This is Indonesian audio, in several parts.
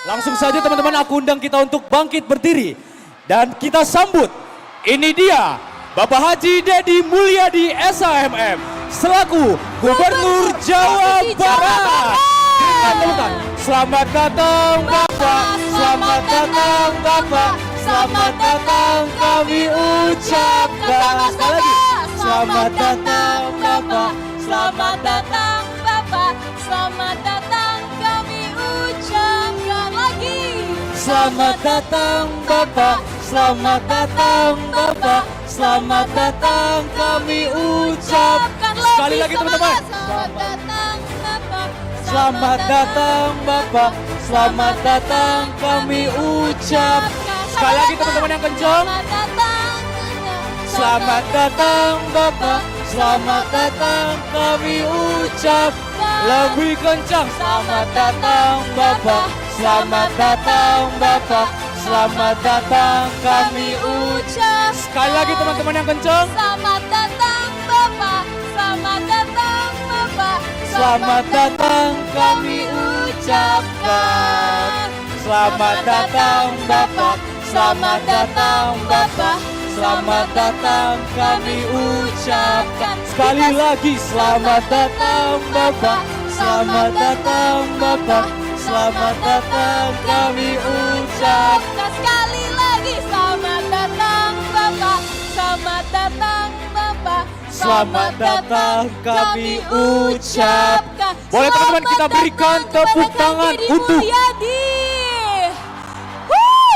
Langsung saja teman-teman aku undang kita untuk bangkit berdiri. Dan kita sambut, ini dia Bapak Haji Deddy Mulyadi SHMM selaku Gubernur Jawa Barat. Selamat datang Bapak, selamat datang Bapak, selamat datang kami ucapkan. Sekali lagi, selamat datang Bapak, Selamat datang Bapak, selamat datang kami ucapkan lagi. selamat datang Bapak, selamat datang Bapak, selamat datang kami ucapkan. Sekali lagi teman-teman. Selamat datang Bapak, Selamat datang Bapak, selamat datang kami ucapkan. Sekali lagi teman-teman yang kencang. Selamat datang. Selamat datang Bapak, selamat datang kami ucap lebih kencang. Selamat datang Bapak, selamat datang Bapak, selamat datang kami ucap. Sekali lagi teman-teman yang kencang. Selamat datang Bapak, selamat datang Bapak, Selamat datang kami ucapkan. Selamat datang Bapak, selamat datang Bapak, selamat datang kami ucapkan. Sekali lagi selamat datang Bapak, selamat datang Bapak, selamat datang kami ucapkan. Sekali lagi selamat datang Bapak, selamat datang Bapak, Selamat datang kami ucapkan. Boleh Selamat teman-teman kita berikan datang tepuk kepada tangan Deddy untuk Mulyadi.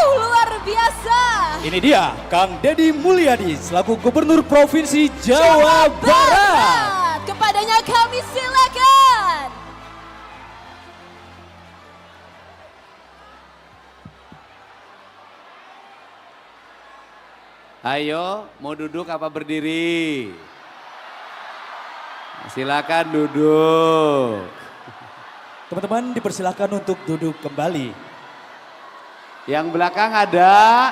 Luar biasa. ini dia Kang Deddy Mulyadi selaku Gubernur Provinsi Jawa Barat. Kepadanya kami silakan. Ayo, mau duduk apa berdiri? Silakan duduk. Teman-teman dipersilakan untuk duduk kembali. Yang belakang ada.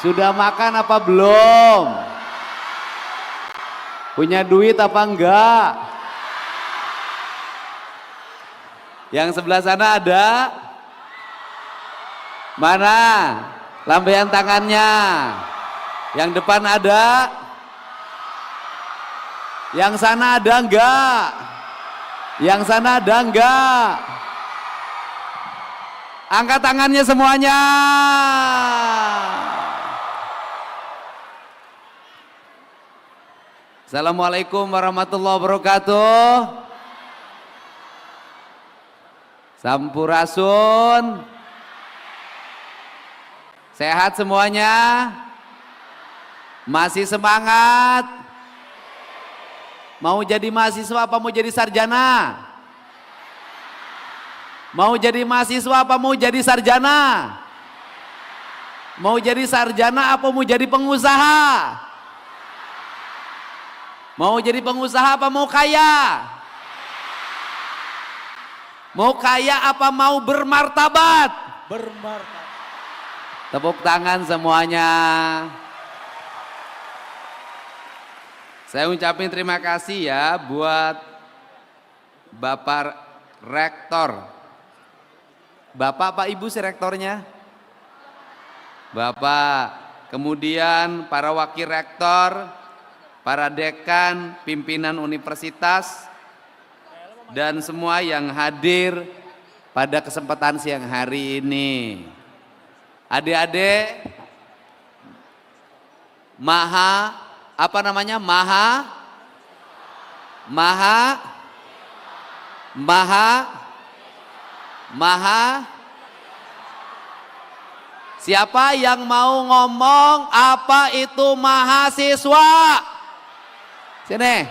Sudah makan apa belum? Punya duit apa enggak? Yang sebelah sana ada? Mana? Lambaian tangannya. Yang depan ada? Yang sana ada enggak? Yang sana ada enggak? Angkat tangannya semuanya. Assalamualaikum warahmatullahi wabarakatuh. Sampurasun. Sehat semuanya? Masih semangat? Mau jadi mahasiswa apa mau jadi sarjana? Mau jadi mahasiswa apa mau jadi sarjana? Mau jadi sarjana apa mau jadi pengusaha? Mau jadi pengusaha apa mau kaya? Mau kaya apa mau bermartabat? Bermartabat. Tepuk tangan semuanya. Saya ucapin terima kasih ya buat Bapak Rektor. Bapak apa Ibu sih rektornya? Bapak. Kemudian para wakil rektor, para dekan, pimpinan universitas, dan semua yang hadir pada kesempatan siang hari ini. Adik-adik, apa namanya? Siapa yang mau ngomong apa itu mahasiswa? Sini.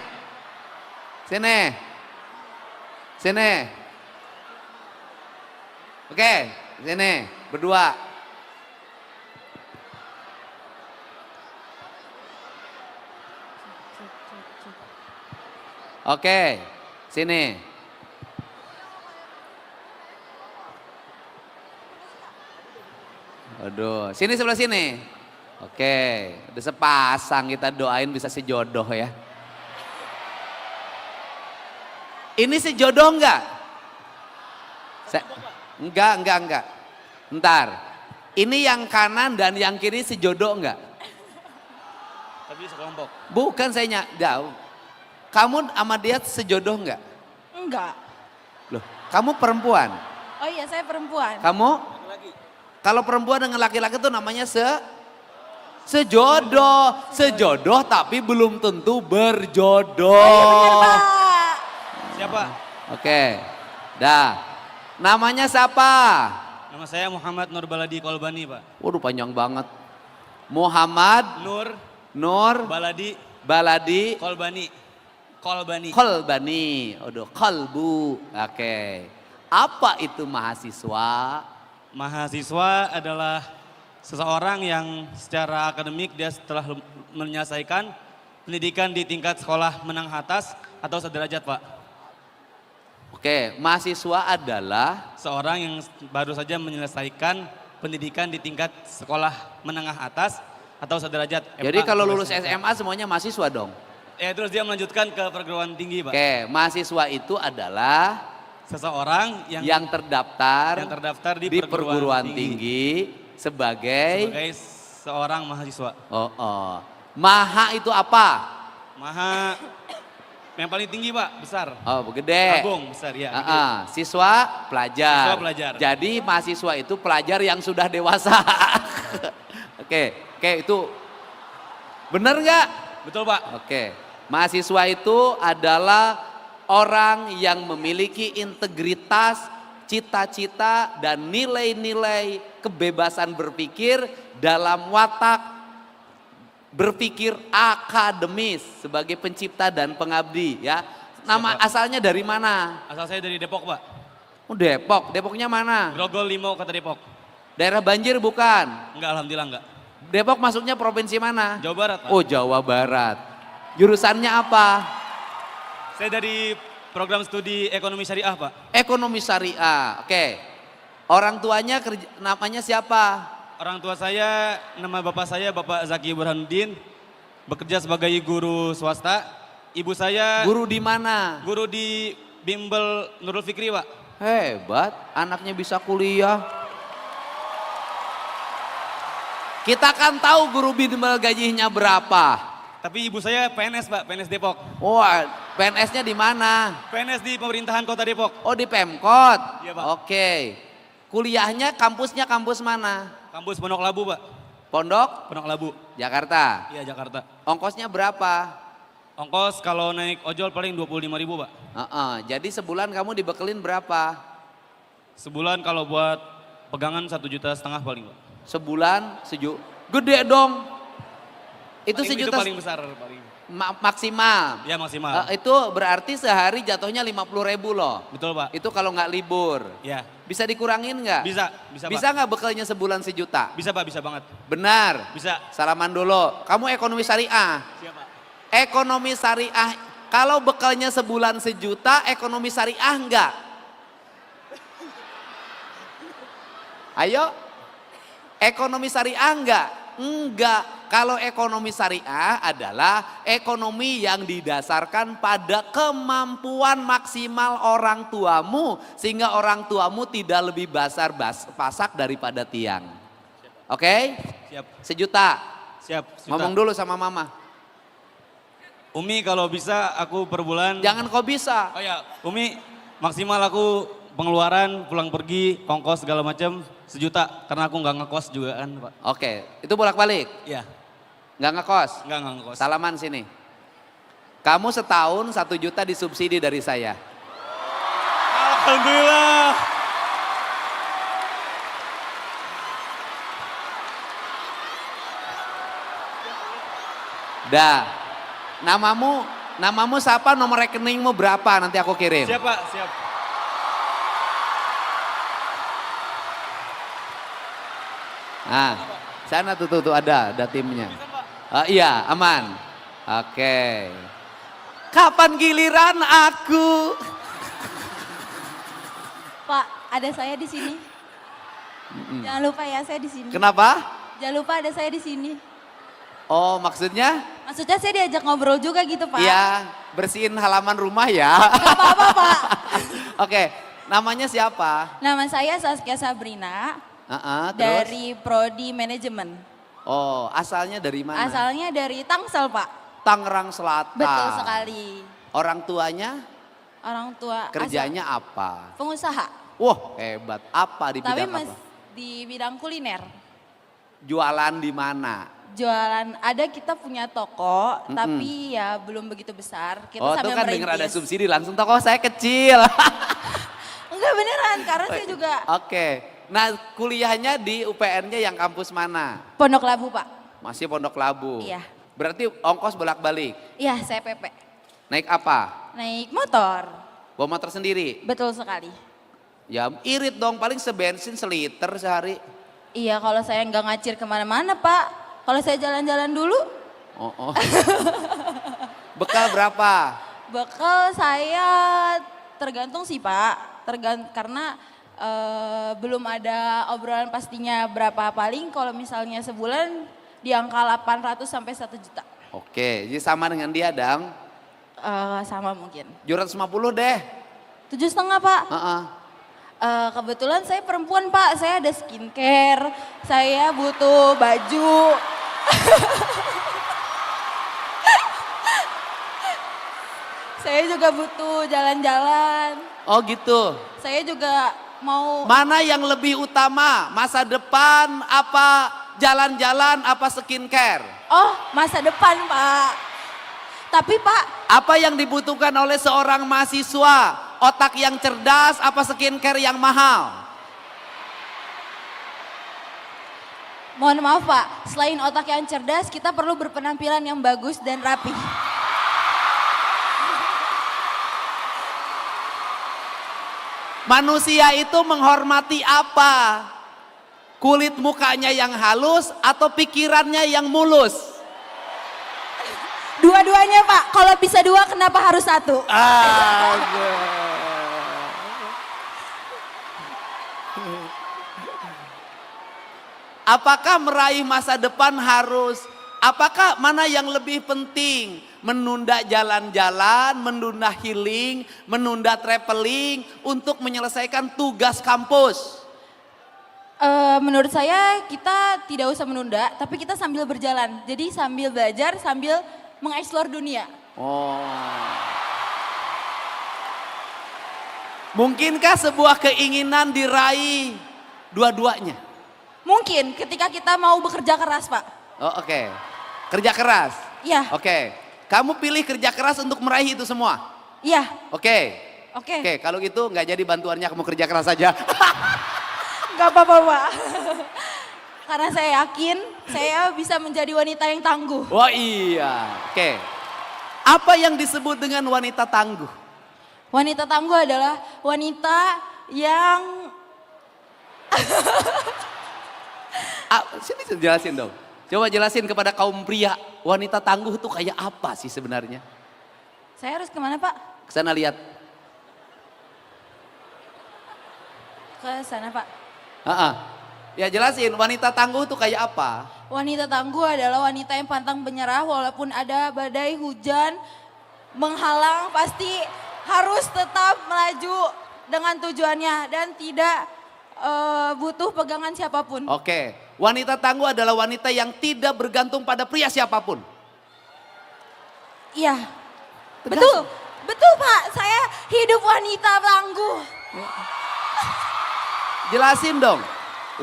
Sini. Sini. Oke, sini berdua. Oke, sini. Aduh, sini sebelah sini. Oke, udah sepasang kita doain bisa sejodoh ya. Ini sejodoh enggak? Enggak. Ntar. Ini yang kanan dan yang kiri sejodoh enggak? Tapi sekelompok. Bukan saya jauh. Kamu sama dia sejodoh enggak? Enggak. Loh, kamu perempuan. Oh iya, saya perempuan. Kamu? Kalau perempuan dengan laki-laki itu namanya sejodoh. Sejodoh tapi belum tentu berjodoh. Oh iya benar, Pak. Siapa? Oke. Dah. Namanya siapa? Nama saya Muhammad Nur Baladi Kolbani, Pak. Waduh panjang banget. Muhammad Nur Baladi Kolbani. Waduh, kolbu. Oke. Apa itu mahasiswa? Mahasiswa adalah seseorang yang secara akademik dia setelah menyelesaikan pendidikan di tingkat sekolah menengah atas atau sederajat, Pak. Oke, mahasiswa adalah Seorang yang baru saja menyelesaikan pendidikan di tingkat sekolah menengah atas atau sederajat. jadi MA, kalau atau lulus SMK. SMA semuanya mahasiswa dong. Terus dia melanjutkan ke perguruan tinggi, Pak. Oke, mahasiswa itu adalah Seseorang yang terdaftar di di perguruan tinggi sebagai seorang mahasiswa. Maha itu apa? Maha yang paling tinggi, Pak, besar. Oh, gede. Agung, besar ya. Siswa pelajar. Siswa pelajar. Jadi mahasiswa itu pelajar yang sudah dewasa. Oke, itu benar nggak? Betul, Pak. Oke, mahasiswa itu adalah orang yang memiliki integritas, cita-cita dan nilai-nilai kebebasan berpikir dalam watak berpikir akademis sebagai pencipta dan pengabdi ya. Nama Siapa? asalnya dari mana? Asal saya dari Depok, Pak. Oh, Depok. Depoknya mana? Grogol Limau, kota Depok. Daerah banjir bukan? Enggak, alhamdulillah enggak. Depok masuknya provinsi mana? Jawa Barat, Pak. Oh, Jawa Barat. Jurusannya apa? Saya dari program studi ekonomi syariah, Pak. Ekonomi syariah. Oke. Orang tuanya namanya siapa? Orang tua saya, nama bapak saya Bapak Zaki Burhanuddin, bekerja sebagai guru swasta. Ibu saya Guru di mana? guru di Bimbel Nurul Fikri, Pak. Hebat, anaknya bisa kuliah. Kita kan tahu guru bimbel gajinya berapa. Tapi ibu saya PNS, Pak, PNS Depok. Wah, PNS-nya di mana? PNS di pemerintahan kota Depok. Oh, di Pemkot. Iya, Pak. Oke. Kuliahnya kampusnya kampus mana? Kampus Pondok Labu, Pak. Pondok Pondok Labu. Jakarta. Iya, Jakarta. Ongkosnya berapa? Ongkos kalau naik ojol paling 25.000, Pak. Jadi sebulan kamu dibekelin berapa? Sebulan kalau buat pegangan 1,5 juta paling, Pak. Sebulan gede dong. Itu Paling sejuta paling besar paling. maksimal. Ya maksimal. Itu berarti sehari jatuhnya 50.000 loh. Betul, Pak. Itu kalau nggak libur. Ya. Bisa dikurangin nggak? Bisa, Bisa Pak. nggak bekalnya sebulan 1 juta? Bisa, Pak, bisa banget. Benar. Bisa. Salaman dulu. Kamu ekonomi syariah. Siapa? Ekonomi syariah. Kalau bekalnya sebulan 1 juta, ekonomi syariah enggak? Ayo. Ekonomi syariah enggak? Enggak. Kalau ekonomi syariah adalah ekonomi yang didasarkan pada kemampuan maksimal orang tuamu. Sehingga orang tuamu tidak lebih pasak daripada tiang. Oke? Siap. 1 juta. Siap. Ngomong dulu sama mama. Umi kalau bisa aku per bulan. Jangan kau bisa. Oh ya, Umi maksimal aku pengeluaran pulang pergi, ongkos segala macam 1 juta karena aku nggak ngekos juga kan, Pak. Oke, itu bolak-balik. Iya. Nggak ngekos. Nggak ngekos. Salaman sini. Kamu setahun 1 juta disubsidi dari saya. Alhamdulillah. Dah. Namamu siapa, nomor rekeningmu berapa, nanti aku kirim. Siap, Pak, siap. Nah, sana tuh ada timnya. Iya, aman. Oke. Kapan giliran aku? Pak, ada saya di sini. Jangan lupa ya, saya di sini. Kenapa? Jangan lupa ada saya di sini. Oh, maksudnya? Maksudnya saya diajak ngobrol juga gitu Pak. Iya, bersihin halaman rumah ya. Gak apa-apa Pak. Oke, namanya siapa? Nama saya Saskia Sabrina Terus? dari Prodi Manajemen. Oh, asalnya dari mana? Asalnya dari Tangsel Pak. Tangerang Selatan. Betul sekali. Orang tuanya Orang tua kerjanya apa? pengusaha. Wah, hebat. Apa di Tapi bidang apa? di bidang kuliner. Jualan di mana? Jualan, ada kita punya toko, tapi ya belum begitu besar. Kita Oh, itu sambil kan dengar ada merintis. subsidi langsung toko saya kecil. Enggak beneran, karena saya juga Oke. Nah, kuliahnya di UPN-nya yang kampus mana? Pondok Labu Pak. Masih Pondok Labu. Iya. Berarti ongkos bolak-balik. Iya, saya PP. Naik apa? Naik motor. Bawa motor sendiri? Betul sekali. Ya irit dong, paling sebensin seliter sehari. Iya, kalau saya nggak ngacir kemana-mana Pak. Kalau saya jalan-jalan dulu, Oh. Bekal berapa? bekal saya tergantung sih Pak. Karena belum ada obrolan pastinya berapa. Paling kalau misalnya sebulan di angka 800 sampai 1 juta. Oke, jadi sama dengan dia dong. Sama mungkin. 750 deh. 7,5 Pak. Heeh. Kebetulan saya perempuan Pak, saya ada skincare, saya butuh baju. Saya juga butuh jalan-jalan. Oh gitu. Saya juga mau Mana yang lebih utama? Masa depan apa jalan-jalan apa skincare? masa depan Pak. Tapi Pak, Apa yang dibutuhkan oleh seorang mahasiswa? Otak yang cerdas apa skincare yang mahal? mohon maaf Pak, selain otak yang cerdas, kita perlu berpenampilan yang bagus dan rapi. Manusia itu menghormati apa? Kulit mukanya yang halus atau pikirannya yang mulus? Dua-duanya Pak, kalau bisa dua kenapa harus satu? Apakah meraih masa depan apakah mana yang lebih penting? Menunda jalan-jalan, menunda healing, menunda traveling untuk menyelesaikan tugas kampus. Menurut saya kita tidak usah menunda, tapi kita sambil berjalan. Jadi sambil belajar, sambil mengeksplor dunia. Oh. Mungkinkah sebuah keinginan diraih dua-duanya? Mungkin ketika kita mau bekerja keras Pak. Oh, oke. Kerja keras. Iya, Oke. Kamu pilih kerja keras untuk meraih itu semua. iya, Oke. oke. Oke, kalau gitu nggak jadi bantuannya kamu kerja keras saja. Gak apa-apa Pak. Karena saya yakin saya bisa menjadi wanita yang tangguh. Wah iya. Oke. Apa yang disebut dengan wanita tangguh? Wanita tangguh adalah wanita yang Sini jelasin dong. Coba jelasin kepada kaum pria, wanita tangguh itu kayak apa sih sebenarnya? Saya harus kemana Pak? Ke sana lihat. Ke sana Pak. Ya jelasin, wanita tangguh itu kayak apa? Wanita tangguh adalah wanita yang pantang menyerah walaupun ada badai hujan menghalang, pasti harus tetap melaju dengan tujuannya dan tidak butuh pegangan siapapun. Oke, wanita tangguh adalah wanita yang tidak bergantung pada pria siapapun. Iya. Betul. Betul Pak, saya hidup wanita tangguh. Jelasin dong.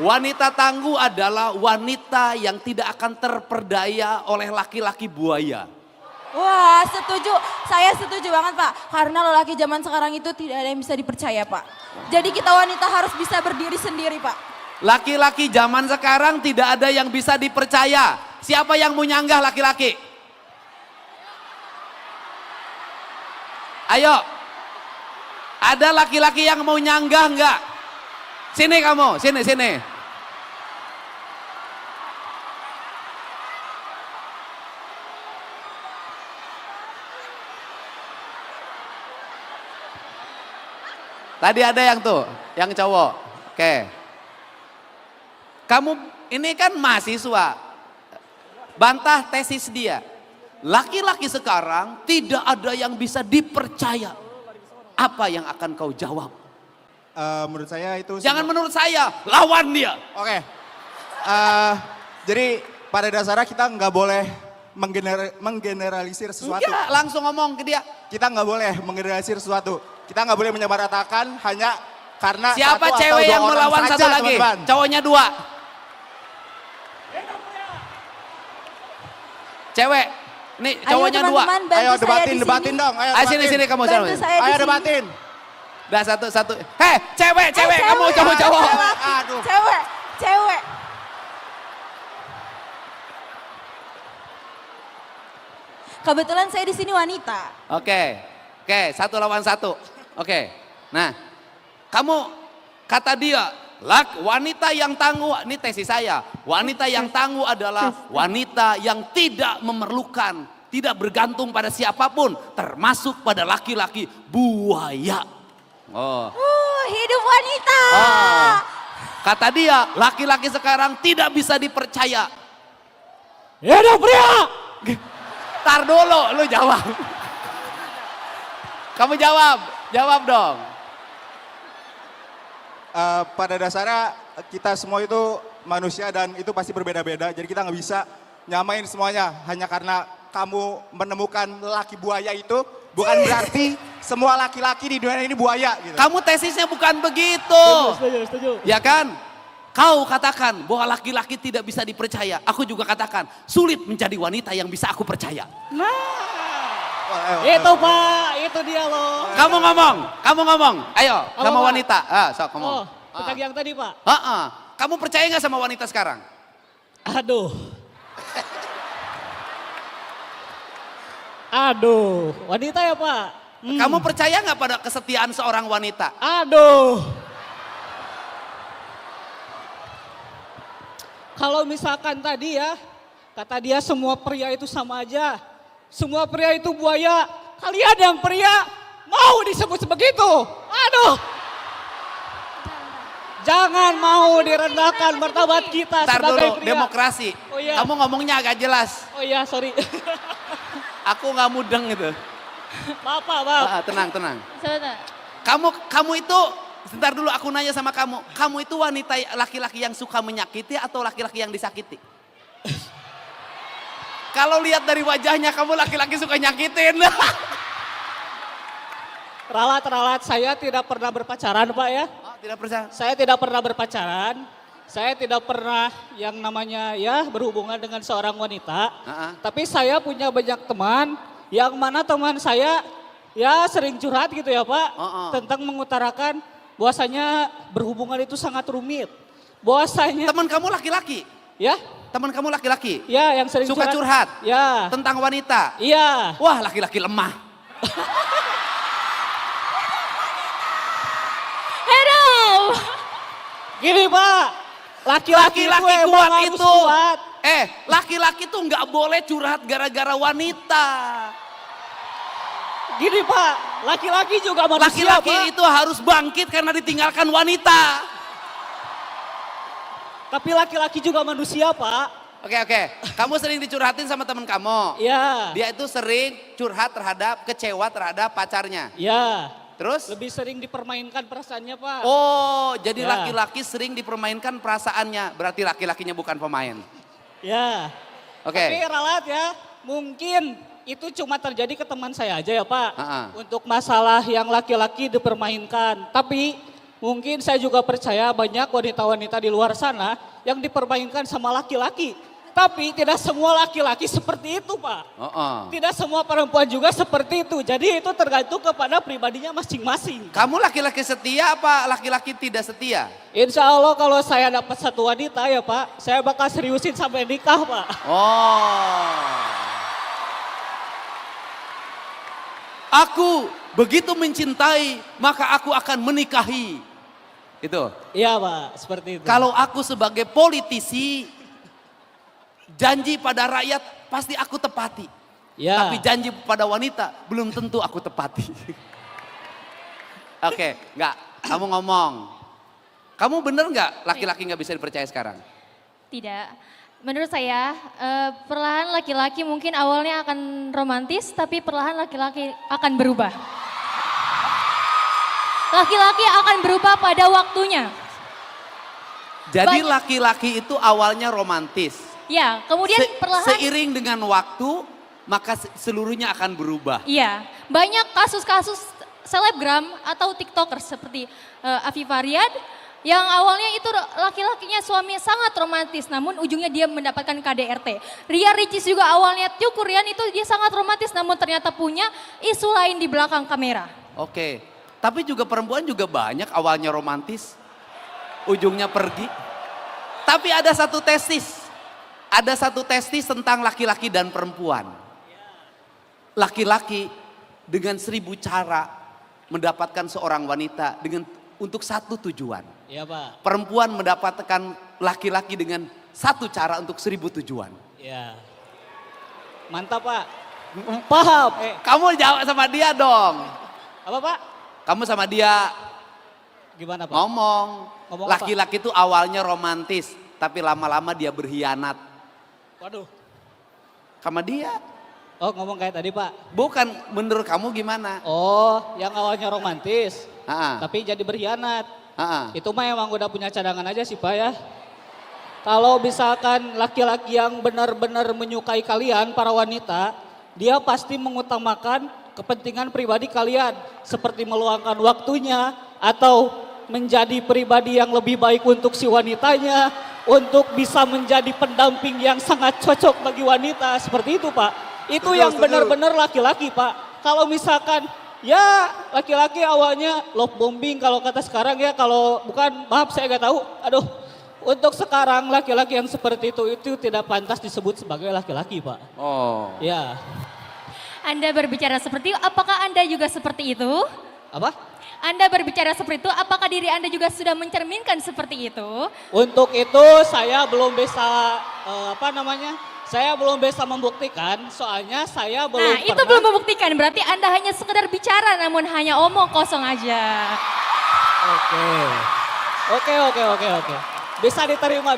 Wanita tangguh adalah wanita yang tidak akan terperdaya oleh laki-laki buaya. Wah, setuju. Saya setuju banget Pak. Karena lelaki zaman sekarang itu tidak ada yang bisa dipercaya Pak. Jadi kita wanita harus bisa berdiri sendiri Pak. Laki-laki zaman sekarang tidak ada yang bisa dipercaya. Siapa yang mau nyanggah laki-laki? Ayo. Ada laki-laki yang mau nyanggah enggak? Sini kamu, sini. Tadi ada yang tuh, yang cowok. Oke. Kamu ini kan mahasiswa. Bantah tesis dia. laki-laki sekarang tidak ada yang bisa dipercaya. Apa yang akan kau jawab? Menurut saya itu... Jangan menurut saya, lawan dia. Oke. Jadi pada dasarnya kita nggak boleh menggeneralisir sesuatu. Enggak, langsung ngomong ke dia. Kita nggak boleh menggeneralisir sesuatu. Kita nggak boleh menyamaratakan hanya karena Siapa satu atau cewek dua yang orang melawan saja, satu lagi? teman-teman. Cowoknya 2. Cewek, nih cowoknya 2. teman-teman, bantu Ayo saya debatin, di debatin sini. dong. Ayo Ayo sini debatin. kamu Bantu sama. saya di Ayo sini. debatin. Udah satu. Hei, cewek, kamu cewek, jawab. laki-laki, Aduh. Cewek. Kebetulan saya di sini wanita. Oke, 1 lawan 1. Oke, nah kamu kata dia, wanita yang tangguh, ini tesis saya. Wanita yang tangguh adalah wanita yang tidak memerlukan, tidak bergantung pada siapapun, termasuk pada laki-laki buaya. Oh. Hidup wanita. Oh. Kata dia, laki-laki sekarang tidak bisa dipercaya. Hidup pria! Tar dulu, lu jawab. Kamu jawab dong. Pada dasarnya kita semua itu manusia dan itu pasti berbeda-beda. Jadi kita nggak bisa nyamain semuanya. Hanya karena kamu menemukan laki buaya itu bukan berarti semua laki-laki di dunia ini buaya. Gitu. Kamu tesisnya bukan begitu. Setuju. Ya kan? Kau katakan bahwa laki-laki tidak bisa dipercaya. Aku juga katakan sulit menjadi wanita yang bisa aku percaya. Itu Pak, itu dia loh. Kamu ngomong. Ayo Apa, sama Pak? wanita. Sok ngomong. Oh, tentang yang tadi Pak. Kamu percaya nggak sama wanita sekarang? Aduh, wanita ya Pak? Kamu percaya nggak pada kesetiaan seorang wanita? Aduh. Kalau misalkan tadi ya, kata dia semua pria itu sama aja. Semua pria itu buaya. Kalian yang pria mau disebut begitu. Aduh. Jangan mau direndahkan martabat kita Ntar sebagai dulu, pria. demokrasi. Oh iya. Kamu ngomongnya agak jelas. Oh iya, sorry. Aku nggak mudeng gitu. Maaf, Pak. Tenang. Sebentar. Kamu itu, sebentar dulu aku nanya sama kamu. Kamu itu wanita laki-laki yang suka menyakiti atau laki-laki yang disakiti? Kalau lihat dari wajahnya kamu laki-laki suka nyakitin. Ralat, saya tidak pernah berpacaran Pak ya. Oh, tidak percaya. Saya tidak pernah berpacaran. Saya tidak pernah yang namanya ya berhubungan dengan seorang wanita. Tapi saya punya banyak teman yang mana teman saya ya sering curhat gitu ya Pak. Tentang mengutarakan bahwasanya berhubungan itu sangat rumit. Bahwasanya Teman kamu laki-laki? ya, Teman kamu laki-laki? ya yang sering Suka curhat? Ya. Tentang wanita? Iya. Wah, laki-laki lemah. Hidup. Gini Pak, laki-laki Laki-laki emang kuat harus itu. kuat. Laki-laki tuh nggak boleh curhat gara-gara wanita. Gini Pak, laki-laki juga manusia Laki-laki Pak. itu harus bangkit karena ditinggalkan wanita. Tapi laki-laki juga manusia Pak. Oke. Kamu sering dicurhatin sama teman kamu. Ya, Dia itu sering curhat kecewa terhadap pacarnya. ya. Terus? Lebih sering dipermainkan perasaannya Pak. Oh, jadi Ya. laki-laki sering dipermainkan perasaannya. Berarti laki-lakinya bukan pemain. Ya. Oke. Tapi ralat ya, mungkin itu cuma terjadi ke teman saya aja ya Pak. Untuk masalah yang laki-laki dipermainkan. Tapi mungkin saya juga percaya banyak wanita-wanita di luar sana yang dipermainkan sama laki-laki. Tapi tidak semua laki-laki seperti itu Pak. Tidak semua perempuan juga seperti itu. Jadi itu tergantung kepada pribadinya masing-masing. Kamu laki-laki setia apa laki-laki tidak setia? Insya Allah kalau saya dapat satu wanita ya Pak, saya bakal seriusin sampai nikah Pak. Oh. Aku begitu mencintai, maka aku akan menikahi. Itu. Iya Pak, seperti itu. Kalau aku sebagai politisi, janji pada rakyat pasti aku tepati. Ya. Tapi janji pada wanita belum tentu aku tepati. Oke, enggak. Kamu ngomong. Kamu bener nggak laki-laki nggak bisa dipercaya sekarang? Tidak. Menurut saya, perlahan laki-laki mungkin awalnya akan romantis, tapi perlahan laki-laki akan berubah. Laki-laki akan berubah pada waktunya. Jadi laki-laki itu awalnya romantis. Ya, kemudian perlahan. Seiring dengan waktu, maka seluruhnya akan berubah. Iya, banyak kasus-kasus selebgram atau tiktoker seperti Afifah Riyad yang awalnya itu laki-lakinya suami sangat romantis, namun ujungnya dia mendapatkan KDRT. Ria Ricis juga awalnya Tyukurian itu dia sangat romantis, namun ternyata punya isu lain di belakang kamera. Oke, tapi juga perempuan juga banyak awalnya romantis, ujungnya pergi. Tapi ada satu tesis tentang laki-laki dan perempuan. Laki-laki dengan 1000 cara mendapatkan seorang wanita untuk satu tujuan. Iya Pak. Perempuan mendapatkan laki-laki dengan satu cara untuk 1000 tujuan. Iya. Mantap Pak. Paham. Kamu jawab sama dia dong. Apa Pak? Kamu sama dia Gimana Pak? ngomong. Ngomong apa? Laki-laki itu awalnya romantis, tapi lama-lama dia berkhianat Waduh. sama dia. Oh ngomong kayak tadi Pak. Bukan, menurut kamu gimana? Oh yang awalnya romantis. Ha-ha. Tapi jadi berkhianat. Ha-ha. Itu mah emang udah punya cadangan aja sih Pak ya. Kalau misalkan laki-laki yang benar-benar menyukai kalian, para wanita, dia pasti mengutamakan kepentingan pribadi kalian. Seperti meluangkan waktunya atau menjadi pribadi yang lebih baik untuk si wanitanya. Untuk bisa menjadi pendamping yang sangat cocok bagi wanita. Seperti itu Pak. Itu Setuju, yang setuju. benar-benar laki-laki Pak. Kalau misalkan ya laki-laki awalnya love bombing kalau kata sekarang ya, kalau bukan maaf saya nggak tahu. Aduh, untuk sekarang laki-laki yang seperti itu tidak pantas disebut sebagai laki-laki Pak. Oh. Ya, Anda berbicara seperti itu, apakah Anda juga seperti itu? apa? Anda berbicara seperti itu, apakah diri Anda juga sudah mencerminkan seperti itu? Untuk itu saya belum bisa saya belum bisa membuktikan, soalnya saya belum Nah, itu pernah. belum membuktikan, berarti Anda hanya sekedar bicara namun hanya omong kosong aja. Oke. Bisa diterima.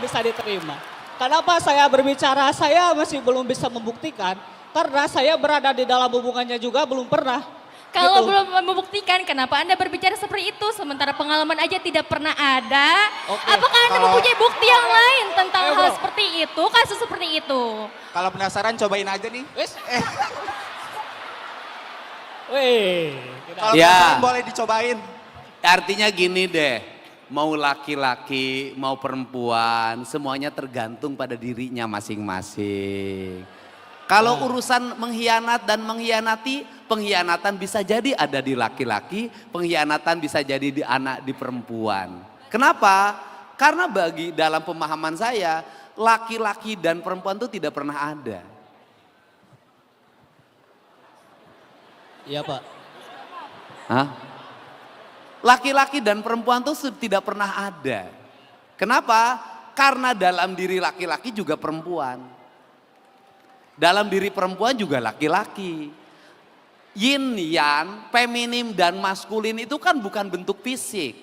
Kenapa saya berbicara? Saya masih belum bisa membuktikan karena saya berada di dalam hubungannya juga belum pernah. Kalau Gitu. belum membuktikan, kenapa Anda berbicara seperti itu? Sementara pengalaman aja tidak pernah ada. Oke. Apakah Anda mempunyai bukti yang lain tentang Ayo, hal bro. seperti itu, kasus seperti itu? Kalau penasaran cobain aja nih. Wes. Wih, Kalau Ya. penasaran boleh dicobain. Artinya gini deh, mau laki-laki, mau perempuan, semuanya tergantung pada dirinya masing-masing. Kalau urusan mengkhianat dan mengkhianati, pengkhianatan bisa jadi ada di laki-laki, pengkhianatan bisa jadi di perempuan. Kenapa? Karena bagi dalam pemahaman saya, laki-laki dan perempuan itu tidak pernah ada. Iya Pak. Hah? Laki-laki dan perempuan itu tidak pernah ada. Kenapa? Karena dalam diri laki-laki juga perempuan. Dalam diri perempuan juga laki-laki. Yin, yang, feminim dan maskulin itu kan bukan bentuk fisik.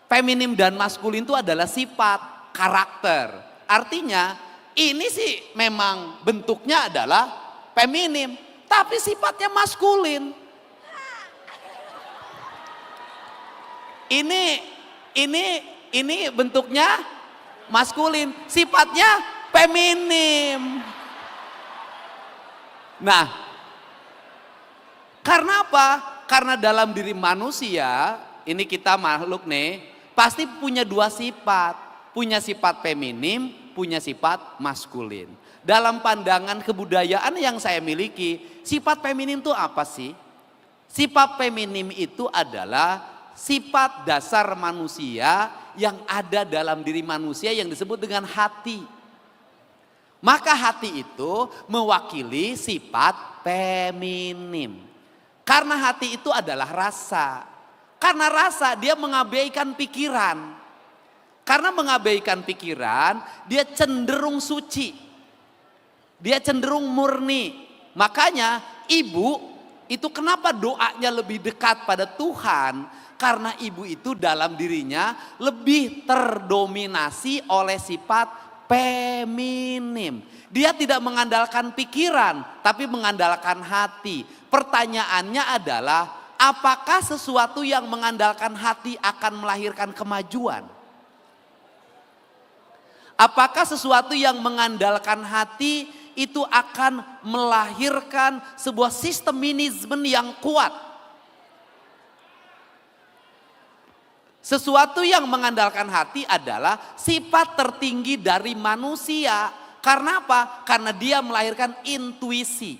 Feminim dan maskulin itu adalah sifat, karakter. Artinya ini sih memang bentuknya adalah feminim, tapi sifatnya maskulin. Ini bentuknya maskulin, sifatnya feminim. Nah, karena apa? Karena dalam diri manusia, ini kita makhluk nih, pasti punya dua sifat. Punya sifat feminim, punya sifat maskulin. Dalam pandangan kebudayaan yang saya miliki, sifat feminim itu apa sih? Sifat feminim itu adalah sifat dasar manusia yang ada dalam diri manusia yang disebut dengan hati. Maka hati itu mewakili sifat feminim. Karena hati itu adalah rasa. Karena rasa dia mengabaikan pikiran. Karena mengabaikan pikiran, dia cenderung suci. Dia cenderung murni. Makanya ibu itu kenapa doanya lebih dekat pada Tuhan? Karena ibu itu dalam dirinya lebih terdominasi oleh sifat Feminim. Dia tidak mengandalkan pikiran, tapi mengandalkan hati. Pertanyaannya adalah, apakah sesuatu yang mengandalkan hati akan melahirkan kemajuan? Apakah sesuatu yang mengandalkan hati itu akan melahirkan sebuah sistem yang kuat? Sesuatu yang mengandalkan hati adalah sifat tertinggi dari manusia. Karena apa? Karena dia melahirkan intuisi.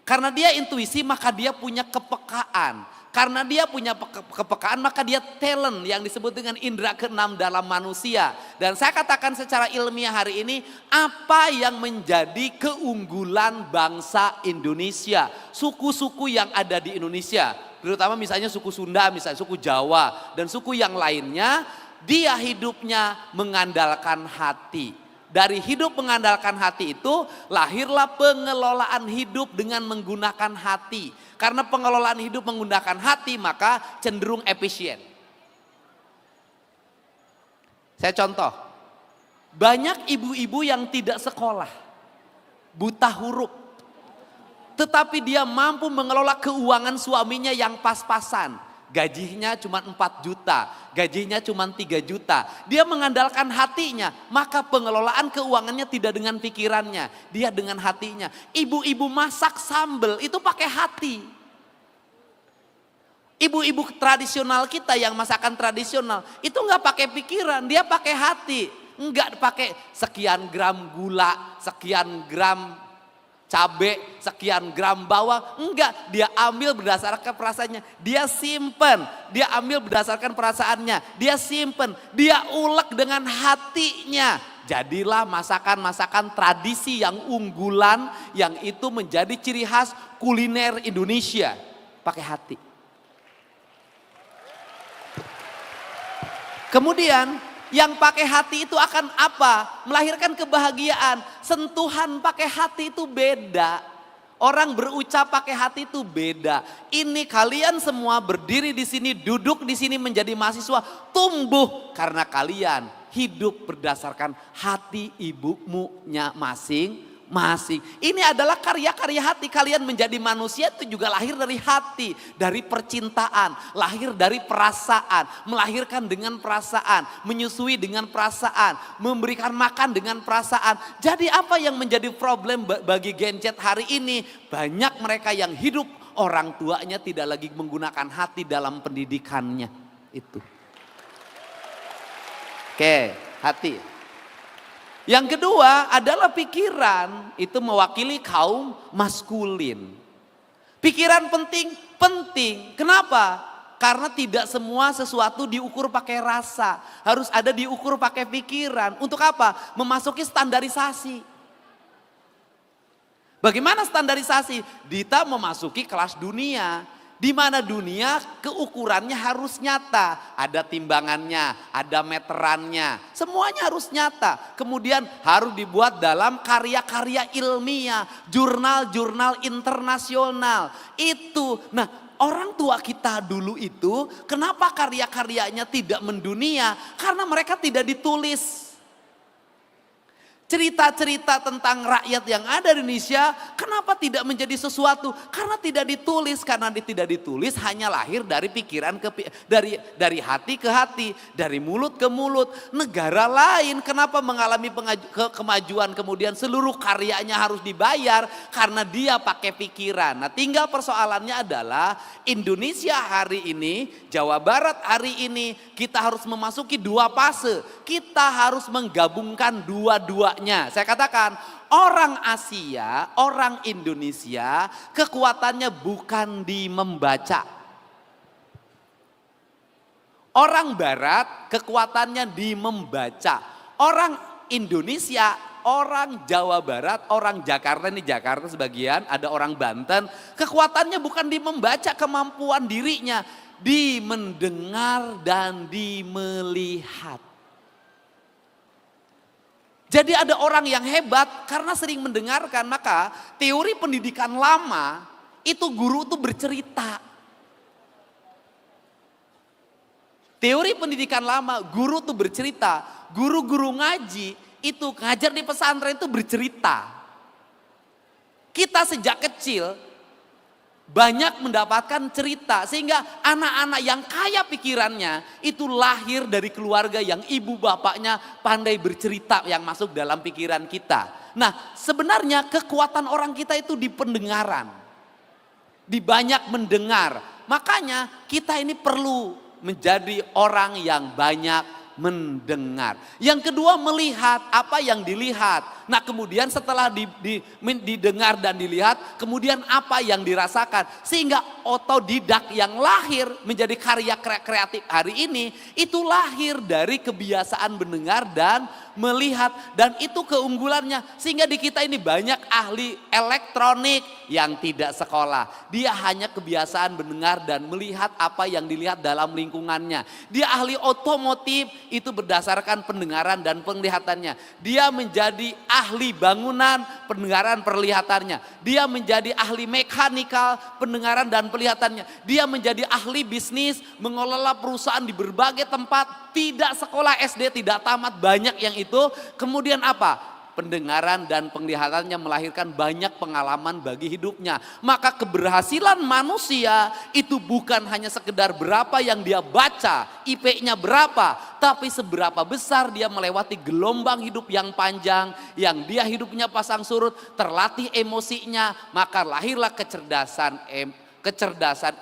Karena dia intuisi maka dia punya kepekaan. Karena dia punya kepekaan maka dia talent yang disebut dengan indera keenam dalam manusia. Dan saya katakan secara ilmiah hari ini, apa yang menjadi keunggulan bangsa Indonesia, suku-suku yang ada di Indonesia, terutama misalnya suku Sunda, misalnya suku Jawa dan suku yang lainnya, dia hidupnya mengandalkan hati. Dari hidup mengandalkan hati itu lahirlah pengelolaan hidup dengan menggunakan hati. Karena pengelolaan hidup menggunakan hati maka cenderung efisien. Saya contoh, banyak ibu-ibu yang tidak sekolah, buta huruf. Tetapi dia mampu mengelola keuangan suaminya yang pas-pasan. Gajinya cuma 4 juta, gajinya cuma 3 juta. Dia mengandalkan hatinya, maka pengelolaan keuangannya tidak dengan pikirannya, dia dengan hatinya. Ibu-ibu masak sambal itu pakai hati. Ibu-ibu tradisional kita yang masakan tradisional itu nggak pakai pikiran, dia pakai hati. Nggak pakai sekian gram gula, sekian gram cabai, sekian gram bawang, enggak, dia ambil berdasarkan perasaannya, dia simpen, dia ambil berdasarkan perasaannya, dia simpen, dia ulek dengan hatinya. Jadilah masakan-masakan tradisi yang unggulan, yang itu menjadi ciri khas kuliner Indonesia, pakai hati. Kemudian yang pakai hati itu akan apa? Melahirkan kebahagiaan. Sentuhan pakai hati itu beda. Orang berucap pakai hati itu beda. Ini kalian semua berdiri di sini, duduk di sini menjadi mahasiswa, tumbuh karena kalian hidup berdasarkan hati ibumu-nya masing-masing. Ini adalah karya-karya hati. Kalian menjadi manusia itu juga lahir dari hati, dari percintaan, lahir dari perasaan, melahirkan dengan perasaan, menyusui dengan perasaan, memberikan makan dengan perasaan. Jadi apa yang menjadi problem bagi Gen Z hari ini? Banyak mereka yang hidup orang tuanya tidak lagi menggunakan hati dalam pendidikannya. Itu. Oke, hati. Yang kedua adalah pikiran, itu mewakili kaum maskulin. Pikiran penting. Kenapa? Karena tidak semua sesuatu diukur pakai rasa, harus ada diukur pakai pikiran. Untuk apa? Memasuki standarisasi. Bagaimana standarisasi? Dita memasuki kelas dunia. Di mana dunia keukurannya harus nyata, ada timbangannya, ada meterannya, semuanya harus nyata. Kemudian harus dibuat dalam karya-karya ilmiah, jurnal-jurnal internasional. Itu, nah orang tua kita dulu itu kenapa karya-karyanya tidak mendunia? Karena mereka tidak ditulis. Cerita-cerita tentang rakyat yang ada di Indonesia, kenapa tidak menjadi sesuatu? Karena tidak ditulis, karena tidak ditulis hanya lahir dari pikiran dari hati ke hati, dari mulut ke mulut. Negara lain kenapa mengalami kemajuan kemudian seluruh karyanya harus dibayar karena dia pakai pikiran. Nah, tinggal persoalannya adalah Indonesia hari ini, Jawa Barat hari ini kita harus memasuki 2 fase. Kita harus menggabungkan dua-duanya. Saya katakan orang Asia, orang Indonesia kekuatannya bukan di membaca. Orang Barat kekuatannya di membaca. Orang Indonesia, orang Jawa Barat, orang Jakarta, ini Jakarta sebagian, ada orang Banten, kekuatannya bukan di membaca kemampuan dirinya, di mendengar dan di melihat. Jadi ada orang yang hebat karena sering mendengarkan, maka teori pendidikan lama itu guru itu bercerita. Teori pendidikan lama guru itu bercerita, guru-guru ngaji itu ngajar di pesantren itu bercerita. Kita sejak kecil banyak mendapatkan cerita sehingga anak-anak yang kaya pikirannya itu lahir dari keluarga yang ibu bapaknya pandai bercerita yang masuk dalam pikiran kita. Nah, sebenarnya kekuatan orang kita itu di pendengaran. Di banyak mendengar. Makanya kita ini perlu menjadi orang yang banyak mendengar. Yang kedua, melihat apa yang dilihat. Nah, kemudian setelah didengar dan dilihat, kemudian apa yang dirasakan. Sehingga otodidak yang lahir menjadi karya kreatif hari ini, itu lahir dari kebiasaan mendengar dan melihat. Dan itu keunggulannya. Sehingga di kita ini banyak ahli elektronik yang tidak sekolah. Dia hanya kebiasaan mendengar dan melihat apa yang dilihat dalam lingkungannya. Dia ahli otomotif, itu berdasarkan pendengaran dan penglihatannya. Dia menjadi ahli bangunan, pendengaran perlihatannya. Dia menjadi ahli mekanikal, pendengaran dan penglihatannya. Dia menjadi ahli bisnis, mengelola perusahaan di berbagai tempat, tidak sekolah SD, tidak tamat, banyak yang itu. Kemudian apa? Pendengaran dan penglihatannya melahirkan banyak pengalaman bagi hidupnya. Maka keberhasilan manusia itu bukan hanya sekedar berapa yang dia baca, IP-nya berapa, tapi seberapa besar dia melewati gelombang hidup yang panjang, yang dia hidupnya pasang surut, terlatih emosinya, maka lahirlah kecerdasan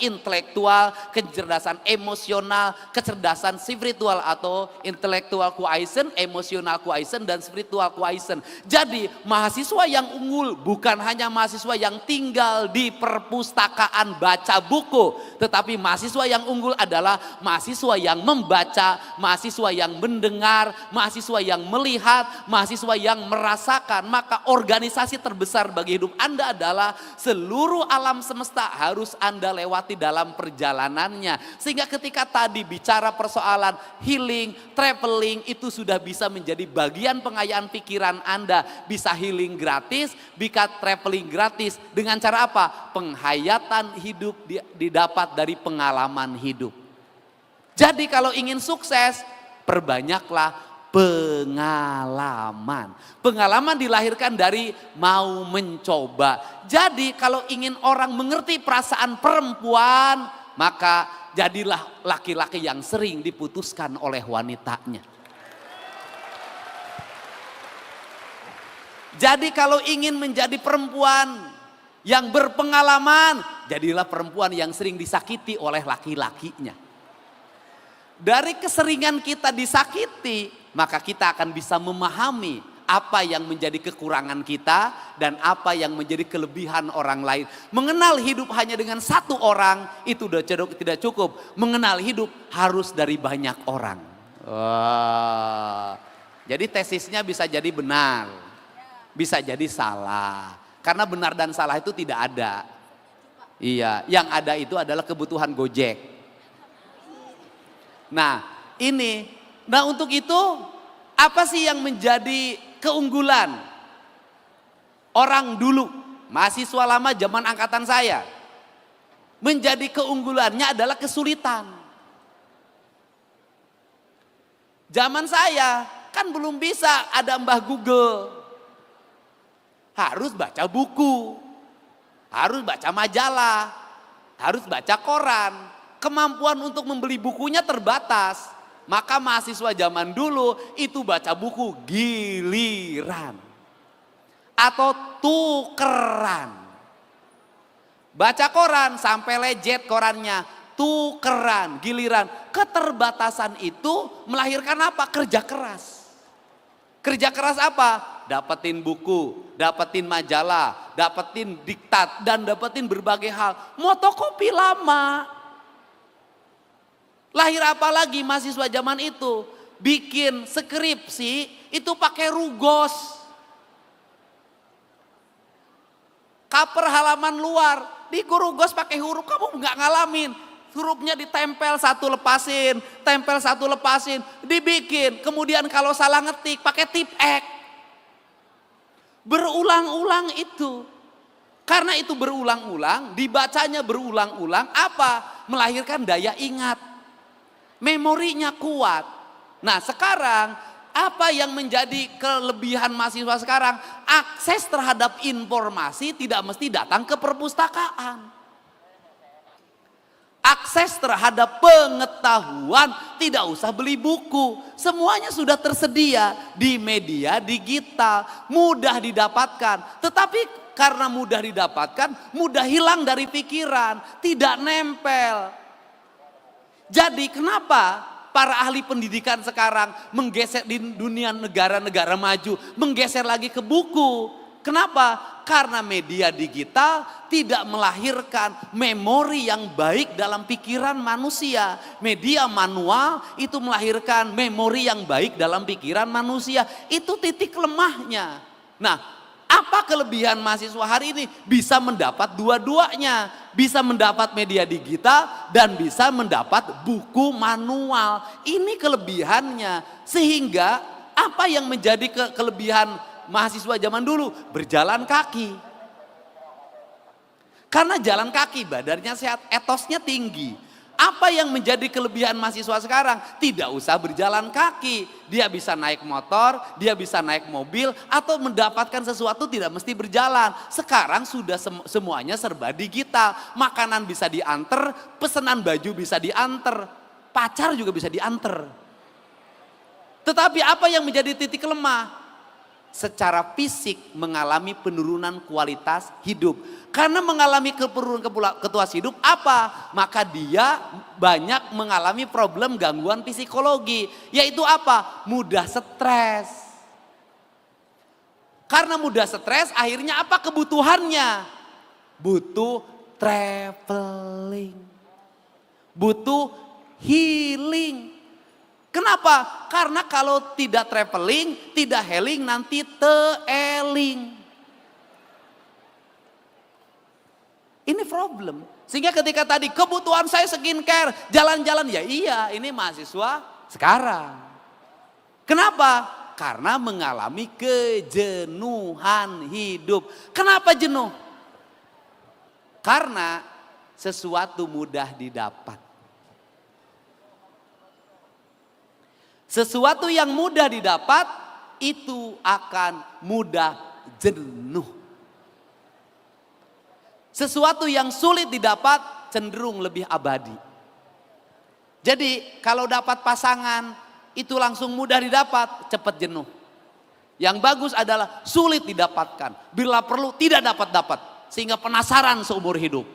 intelektual, kecerdasan emosional, kecerdasan spiritual atau intelektual quotient, emosional quotient, dan spiritual quotient. Jadi mahasiswa yang unggul bukan hanya mahasiswa yang tinggal di perpustakaan baca buku, tetapi mahasiswa yang unggul adalah mahasiswa yang membaca, mahasiswa yang mendengar, mahasiswa yang melihat, mahasiswa yang merasakan. Maka organisasi terbesar bagi hidup Anda adalah seluruh alam semesta harus Anda lewati dalam perjalanannya. Sehingga ketika tadi bicara persoalan healing, traveling, itu sudah bisa menjadi bagian pengayaan pikiran Anda. Bisa healing gratis, bisa traveling gratis. Dengan cara apa? Penghayatan hidup didapat dari pengalaman hidup. Jadi kalau ingin sukses, perbanyaklah pengalaman. Pengalaman dilahirkan dari mau mencoba. Jadi kalau ingin orang mengerti perasaan perempuan, maka jadilah laki-laki yang sering diputuskan oleh wanitanya. Jadi kalau ingin menjadi perempuan yang berpengalaman, jadilah perempuan yang sering disakiti oleh laki-lakinya. Dari keseringan kita disakiti, maka kita akan bisa memahami apa yang menjadi kekurangan kita dan apa yang menjadi kelebihan orang lain. Mengenal hidup hanya dengan satu orang itu tidak cukup. Mengenal hidup harus dari banyak orang. Wah. Jadi tesisnya bisa jadi benar, bisa jadi salah. Karena benar dan salah itu tidak ada. Iya, yang ada itu adalah kebutuhan Gojek. Nah untuk itu apa sih yang menjadi keunggulan orang dulu, mahasiswa lama zaman angkatan saya? Menjadi keunggulannya adalah kesulitan. Zaman saya kan belum bisa ada Mbah Google. Harus baca buku, harus baca majalah, harus baca koran. Kemampuan untuk membeli bukunya terbatas. Maka mahasiswa zaman dulu itu baca buku giliran atau tukeran. Baca koran sampai lejet korannya, tukeran, giliran. Keterbatasan itu melahirkan apa? Kerja keras. Kerja keras apa? Dapetin buku, dapetin majalah, dapetin diktat, dan dapetin berbagai hal. Motokopi lama. Lahir apa lagi mahasiswa zaman itu? Bikin skripsi itu pakai rugos. Cover halaman luar, di rugos pakai huruf, kamu nggak ngalamin. Hurufnya ditempel satu lepasin, tempel satu lepasin, dibikin. Kemudian kalau salah ngetik pakai tip X. Berulang-ulang itu. Karena itu berulang-ulang, dibacanya berulang-ulang, apa? Melahirkan daya ingat. Memorinya kuat. Nah sekarang apa yang menjadi kelebihan mahasiswa sekarang? Akses terhadap informasi tidak mesti datang ke perpustakaan. Akses terhadap pengetahuan tidak usah beli buku. Semuanya sudah tersedia di media digital, mudah didapatkan. Tetapi karena mudah didapatkan, mudah hilang dari pikiran, tidak nempel. Jadi kenapa para ahli pendidikan sekarang menggeser di dunia negara-negara maju, menggeser lagi ke buku? Kenapa? Karena media digital tidak melahirkan memori yang baik dalam pikiran manusia. Media manual itu melahirkan memori yang baik dalam pikiran manusia. Itu titik lemahnya. Nah, apa kelebihan mahasiswa hari ini? Bisa mendapat dua-duanya. Bisa mendapat media digital dan bisa mendapat buku manual. Ini kelebihannya. Sehingga apa yang menjadi kelebihan mahasiswa zaman dulu? Berjalan kaki. Karena jalan kaki badannya sehat, etosnya tinggi. Apa yang menjadi kelebihan mahasiswa sekarang? Tidak usah berjalan kaki. Dia bisa naik motor, dia bisa naik mobil, atau mendapatkan sesuatu tidak mesti berjalan. Sekarang sudah semuanya serba digital. Makanan bisa diantar, pesanan baju bisa diantar, pacar juga bisa diantar. Tetapi apa yang menjadi titik lemah? Secara fisik mengalami penurunan kualitas hidup. Karena mengalami penurunan kualitas hidup apa? Maka dia banyak mengalami problem gangguan psikologi. Yaitu apa? Mudah stres. Karena mudah stres akhirnya apa kebutuhannya? Butuh traveling. Butuh healing. Kenapa? Karena kalau tidak traveling, tidak healing, nanti teeling. Ini problem. Sehingga ketika tadi kebutuhan saya skincare, jalan-jalan, ya iya ini mahasiswa sekarang. Kenapa? Karena mengalami kejenuhan hidup. Kenapa jenuh? Karena sesuatu mudah didapat. Sesuatu yang mudah didapat itu akan mudah jenuh. Sesuatu yang sulit didapat cenderung lebih abadi. Jadi kalau dapat pasangan itu langsung mudah didapat, cepat jenuh. Yang bagus adalah sulit didapatkan, bila perlu tidak dapat-dapat, sehingga penasaran seumur hidup.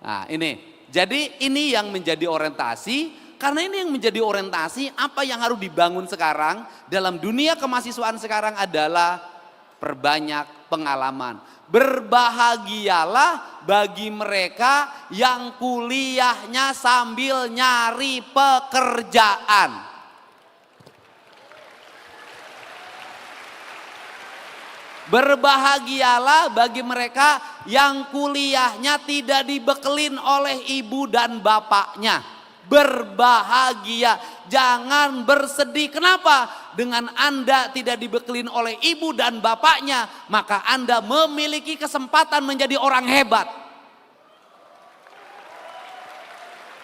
Nah ini, jadi ini yang menjadi orientasi. Karena ini yang menjadi orientasi apa yang harus dibangun sekarang dalam dunia kemahasiswaan sekarang adalah perbanyak pengalaman. Berbahagialah bagi mereka yang kuliahnya sambil nyari pekerjaan. Berbahagialah bagi mereka yang kuliahnya tidak dibekelin oleh ibu dan bapaknya. Berbahagia, jangan bersedih. Kenapa? Dengan Anda tidak dibekelin oleh ibu dan bapaknya, maka Anda memiliki kesempatan menjadi orang hebat.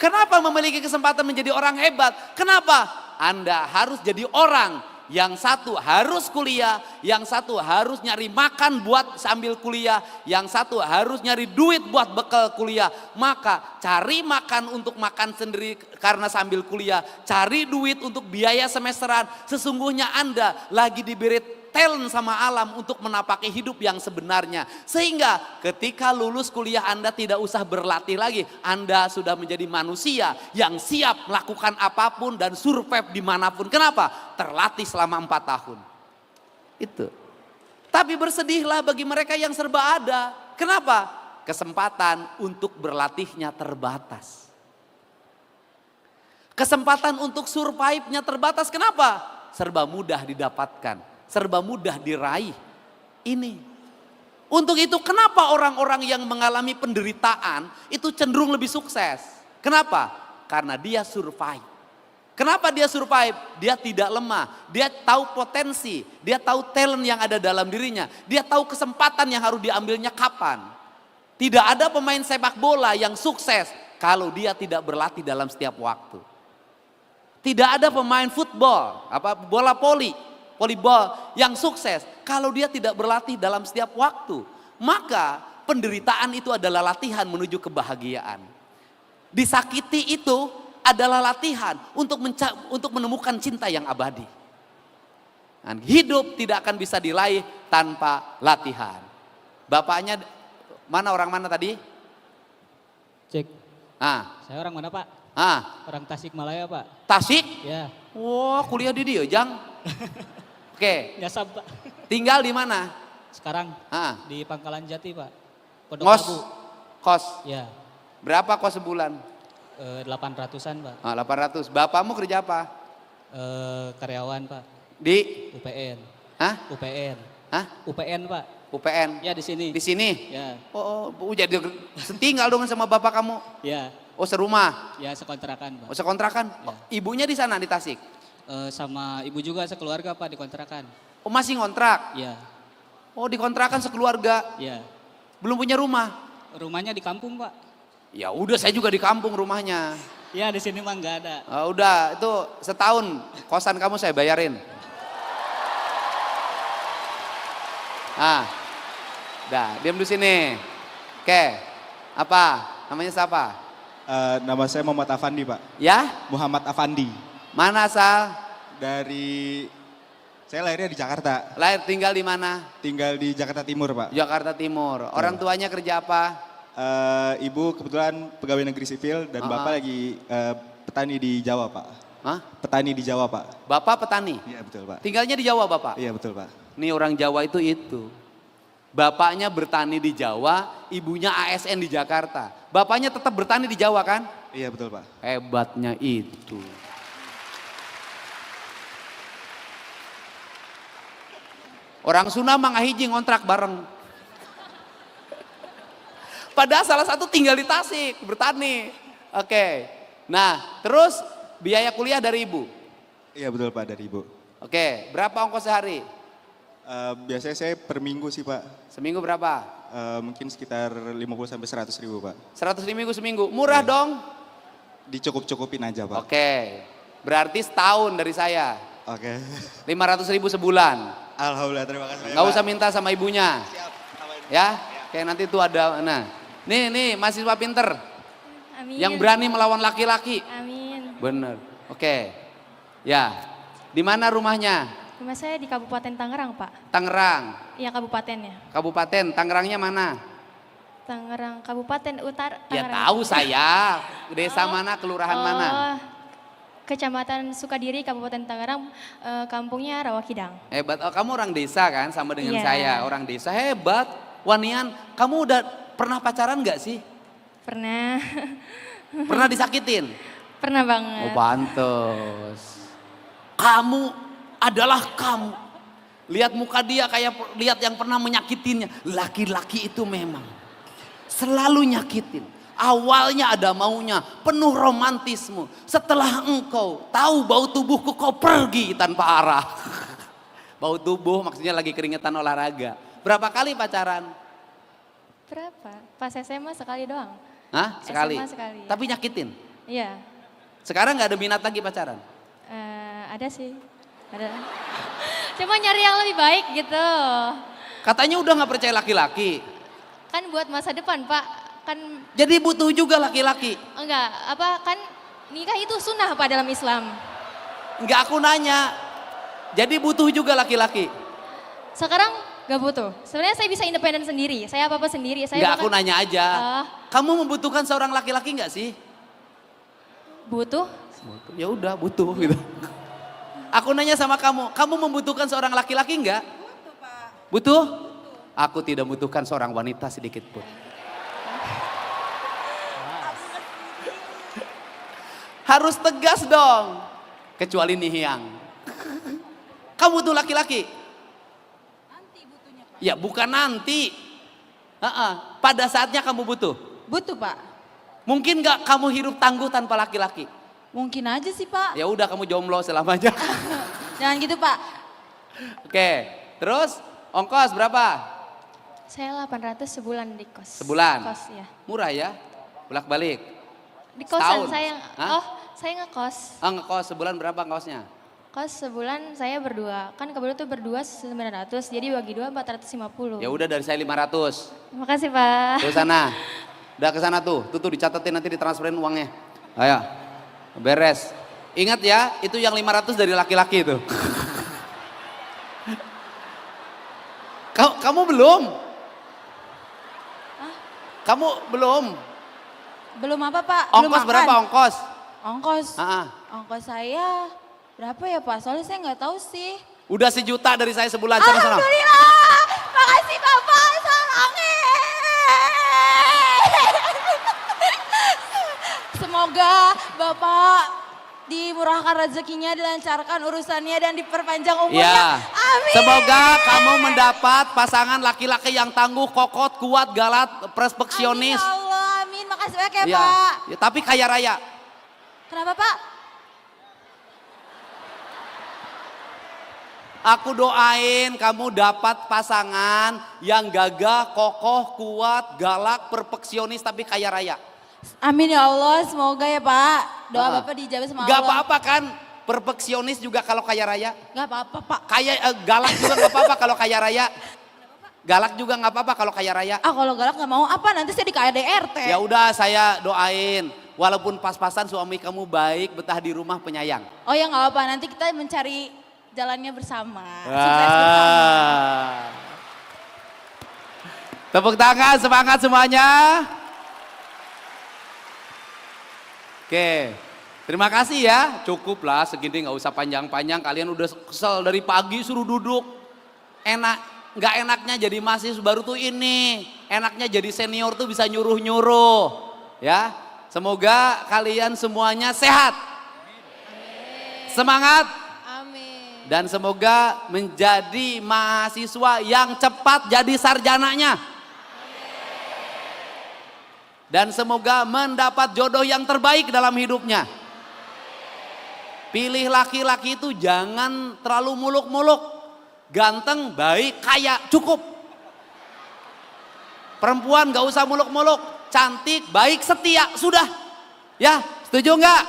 Kenapa memiliki kesempatan menjadi orang hebat? Kenapa? Anda harus jadi orang. Yang satu harus kuliah, yang satu harus nyari makan buat sambil kuliah, yang satu harus nyari duit buat bekal kuliah. Maka cari makan untuk makan sendiri karena sambil kuliah, cari duit untuk biaya semesteran. Sesungguhnya Anda lagi diberi talent sama alam untuk menapaki hidup yang sebenarnya. Sehingga ketika lulus kuliah Anda tidak usah berlatih lagi. Anda sudah menjadi manusia yang siap melakukan apapun dan survive dimanapun. Kenapa? Terlatih selama 4 tahun. Itu. Tapi bersedihlah bagi mereka yang serba ada. Kenapa? Kesempatan untuk berlatihnya terbatas. Kesempatan untuk survive-nya terbatas. Kenapa? Serba mudah didapatkan. Serba mudah diraih. Ini. Untuk itu kenapa orang-orang yang mengalami penderitaan itu cenderung lebih sukses? Kenapa? Karena dia survive. Kenapa dia survive? Dia tidak lemah. Dia tahu potensi. Dia tahu talent yang ada dalam dirinya. Dia tahu kesempatan yang harus diambilnya kapan. Tidak ada pemain sepak bola yang sukses kalau dia tidak berlatih dalam setiap waktu. Tidak ada pemain football, bola volleyball yang sukses kalau dia tidak berlatih dalam setiap waktu. Maka penderitaan itu adalah latihan menuju kebahagiaan. Disakiti itu adalah latihan untuk menemukan cinta yang abadi. Dan hidup tidak akan bisa diraih tanpa latihan. Bapaknya orang mana tadi? Cek. Saya orang mana Pak? Orang Tasikmalaya Pak. Tasik? Ya. Wah, kuliah di dia, Jang. Oke. Nyasab Pak. Tinggal di mana? Sekarang di Pangkalan Jati Pak. Pondok Ngos? Labu. Kos? Ya. Berapa kos sebulan? 800-an Pak. 800. Bapakmu kerja apa? Karyawan Pak. Di? UPN. UPN. UPN Pak. UPN? Ya di sini. Di sini? Ya. Oh, jadi setinggal dong sama bapak kamu? Ya. Oh, serumah? Ya sekontrakan Pak. Oh, sekontrakan? Ya. Ibunya di sana di Tasik? Sama ibu juga sekeluarga Pak di kontrakan. Oh, masih ngontrak? Ya. Oh, di kontrakan sekeluarga? Ya. Belum punya rumah? Rumahnya di kampung Pak. Ya udah, saya juga di kampung rumahnya. Ya di sini mah nggak ada. Udah, itu setahun kosan kamu saya bayarin. Udah, diam di sini. Oke, apa? Namanya siapa? Nama saya Muhammad Afandi, Pak. Ya? Muhammad Afandi. Mana asal? Saya lahirnya di Jakarta. Lahir tinggal di mana? Tinggal di Jakarta Timur, Pak. Jakarta Timur. Orang tuanya kerja apa? Ibu kebetulan pegawai negeri sipil dan bapak lagi petani di Jawa, Pak. Hah? Petani di Jawa, Pak. Bapak petani? Iya, betul, Pak. Tinggalnya di Jawa, Bapak? Iya, betul, Pak. Nih orang Jawa itu. Bapaknya bertani di Jawa, ibunya ASN di Jakarta. Bapaknya tetap bertani di Jawa kan? Iya, betul, Pak. Hebatnya itu. Orang Sunda mah ngahiji ngontrak bareng. Padahal salah satu tinggal di Tasik, bertani. Oke. Nah, terus biaya kuliah dari ibu? Iya, betul, Pak, dari ibu. Oke, berapa ongkos sehari? Biasanya saya per minggu sih, Pak. Seminggu berapa? Mungkin sekitar 50 sampai 100 ribu, Pak. 100 ribu seminggu, murah dong? Dicukup-cukupin aja, Pak. Oke, berarti setahun dari saya. Oke. 500 ribu sebulan. Alhamdulillah, terima kasih. Nggak usah minta sama ibunya. Siap. Ya, kayak nanti tuh ada, nah. Nih mahasiswa pinter. Amin. Yang berani melawan laki-laki. Amin. Bener, oke. Ya, di mana rumahnya? Rumah saya di Kabupaten Tangerang, Pak. Tangerang. Iya, kabupatennya. Kabupaten, Tangerangnya mana? Tangerang, Kabupaten Utara. Ya Tangerang. tahu saya, desa mana, kelurahan mana? Kecamatan Sukadiri, Kabupaten Tangerang, kampungnya Rawakidang. Hebat, kamu orang desa kan sama dengan Iya. saya, orang desa hebat. Wanian, kamu udah pernah pacaran gak sih? Pernah. Pernah disakitin? Pernah banget. Oh pantes. Kamu adalah kamu. Lihat muka dia kayak lihat yang pernah menyakitinya. Laki-laki itu memang selalu nyakitin. Awalnya ada maunya, penuh romantisme. Setelah engkau tahu bau tubuhku, kau pergi tanpa arah. Bau tubuh maksudnya lagi keringetan olahraga. Berapa kali pacaran? Berapa? Pas SMA sekali doang. Hah? Sekali? SMA sekali. Tapi nyakitin? Iya. Sekarang gak ada minat lagi pacaran? Ada sih. Ada. Cuma nyari yang lebih baik gitu. Katanya udah gak percaya laki-laki. Kan buat masa depan, Pak. Kan Jadi butuh juga laki-laki. enggak, kan nikah itu sunnah Pak dalam Islam. Enggak, aku nanya. Jadi butuh juga laki-laki. Sekarang gak butuh. Sebenarnya saya bisa independen sendiri. Saya apa-apa sendiri. Saya Enggak, aku bahkan- nanya aja. Kamu membutuhkan seorang laki-laki enggak sih? Butuh. Ya udah, butuh gitu. Aku nanya sama kamu membutuhkan seorang laki-laki enggak? Butuh, Pak. Butuh? Aku tidak membutuhkan seorang wanita sedikit pun. Harus tegas dong. Kecuali Nihiang. Kamu butuh laki-laki? Nanti butuhnya, Pak. Ya bukan nanti. Pada saatnya kamu butuh. Butuh, Pak. Mungkin gak kamu hidup tangguh tanpa laki-laki? Mungkin aja sih, Pak. Ya udah, kamu jomblo selamanya. Jangan gitu, Pak. Oke, terus ongkos berapa? Saya 800 sebulan di kos. Sebulan? Kos, ya. Murah ya? Bolak-balik? Di kosan Setahun? saya, Hah? Saya ngekos. Ah, ngekos sebulan berapa ngekosnya? Kos sebulan saya berdua. Kan kebetulan tuh berdua 900, jadi bagi dua 450. Ya udah dari saya 500. Terima kasih Pak. Ke sana. Udah ke sana tuh. Tuh dicatetin nanti ditransferin uangnya. Ayo. Beres. Ingat ya, itu yang 500 dari laki-laki itu. Kamu belum? Kamu belum? Belum apa Pak? Belum Ongkos makan. berapa ongkos? Ongkos. Ah, Ongkos saya berapa ya Pak? Soalnya saya nggak tahu sih. udah 1 juta dari saya sebulan. Sana. Alhamdulillah. Makasih Bapak, sarangnya. Semoga Bapak dimurahkan rezekinya, dilancarkan urusannya dan diperpanjang umurnya. Ya. Amin. Semoga kamu mendapat pasangan laki-laki yang tangguh, kokot, kuat, galat, Amin perfeksionis. ya Allah, amin. Makasih banyak ya Ya. Pak. Ya, tapi kaya raya. Kenapa Pak? Aku doain kamu dapat pasangan yang gagah, kokoh, kuat, galak, perfeksionis tapi kaya raya. Amin ya Allah, semoga ya Pak. Doa Ah. Bapak dijawab sama Gak Allah. apa-apa kan, perfeksionis juga kalau kaya raya. Gak apa-apa Pak. Galak juga gak apa-apa kalau kaya raya. Galak juga gak apa-apa kalau kaya raya. Ah kalau galak gak mau apa, nanti saya di KDRT. Ya udah saya doain, walaupun pas-pasan suami kamu baik, betah di rumah penyayang. Oh ya gak apa, nanti kita mencari jalannya bersama. Sukses bersama. Tepuk tangan, semangat semuanya. Oke, terima kasih ya. Cukup lah segini, nggak usah panjang-panjang. Kalian udah kesel dari pagi suruh duduk. Enak, nggak enaknya jadi mahasiswa baru tuh ini. Enaknya jadi senior tuh bisa nyuruh-nyuruh. Ya, semoga kalian semuanya sehat. Semangat. Amin. Dan semoga menjadi mahasiswa yang cepat jadi sarjananya. Dan semoga mendapat jodoh yang terbaik dalam hidupnya. Pilih laki-laki itu jangan terlalu muluk-muluk. Ganteng, baik, kaya, cukup. Perempuan gak usah muluk-muluk. Cantik, baik, setia, sudah. Ya, setuju nggak?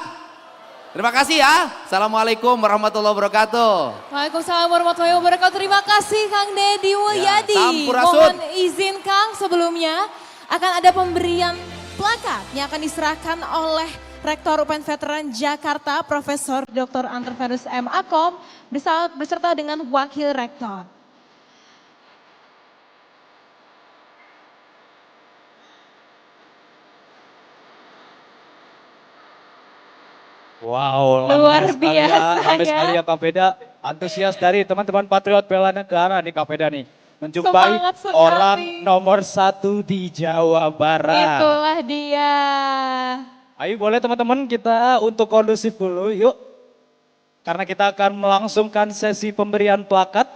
Terima kasih ya. Assalamualaikum warahmatullahi wabarakatuh. Waalaikumsalam warahmatullahi wabarakatuh. Terima kasih Kang Deddy Mulyadi. sampurasun. Mohon izin Kang sebelumnya akan ada pemberian plakat yang akan diserahkan oleh Rektor UPN Veteran Jakarta Profesor Dr. Antervenus M. Akom beserta dengan Wakil Rektor. Wow, Luar ramai sekali ya, biasa ramai ya. sekali ya Kapeda. Antusias dari teman-teman patriot bela negara nih Kapeda nih. Menjumpai Semangat sekali. orang nomor 1 di Jawa Barat. Itulah dia. Ayo boleh teman-teman kita untuk kondusif dulu yuk. Karena kita akan melangsungkan sesi pemberian plakat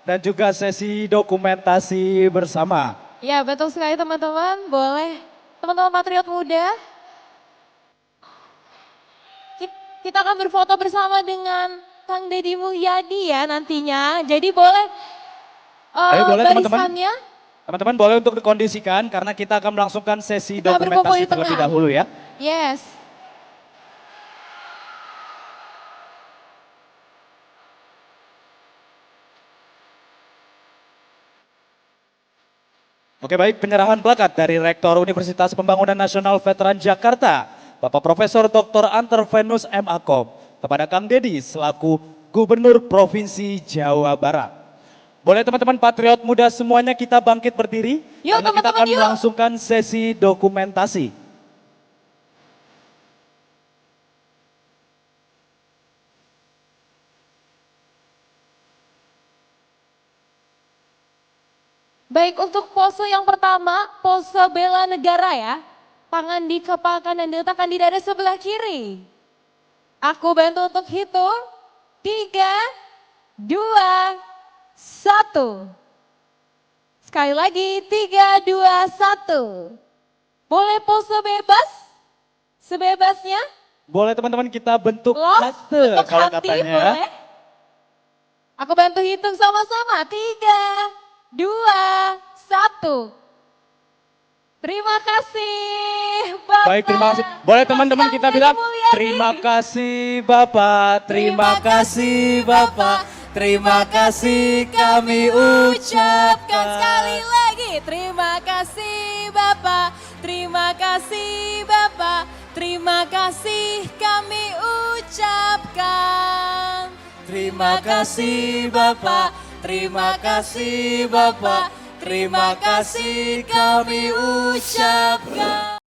dan juga sesi dokumentasi bersama. Ya betul sekali teman-teman. Boleh teman-teman patriot muda. Kita akan berfoto bersama dengan Kang Deddy Mulyadi ya nantinya. Jadi boleh Ayo, boleh, teman-teman. barisannya. Teman-teman boleh untuk dikondisikan karena kita akan melangsungkan sesi Kita berkumpul dokumentasi di tengah. terlebih dahulu ya. Yes. Oke baik, penyerahan plakat dari Rektor Universitas Pembangunan Nasional Veteran Jakarta, Bapak Profesor Dr. Antervenus M. Akom, kepada Kang Deddy selaku Gubernur Provinsi Jawa Barat. Boleh teman-teman patriot muda semuanya kita bangkit berdiri, Yuk, karena kita teman-teman, akan yuk. melangsungkan sesi dokumentasi. Baik untuk pose yang pertama, pose bela negara ya. Tangan dikepalkan dan diletakkan di dada sebelah kiri. Aku bantu untuk hitung. 3, 2, 1. Sekali lagi 3, 2, 1. Boleh pose bebas? Sebebasnya? Boleh teman-teman kita bentuk Love hati untuk kalau hati katanya. boleh? Aku bantu hitung sama-sama. 3, 2, 1. Terima kasih Bapak. Baik, terima kasih. Boleh teman-teman kita Dadi bilang Mulyadi. terima kasih Bapak, terima kasih Bapak, terima kasih kami Ucapkan sekali ucapkan. lagi. Terima kasih Bapak, terima kasih Bapak, terima kasih kami ucapkan. Terima kasih Bapak, terima kasih Bapak, terima kasih kami ucapkan.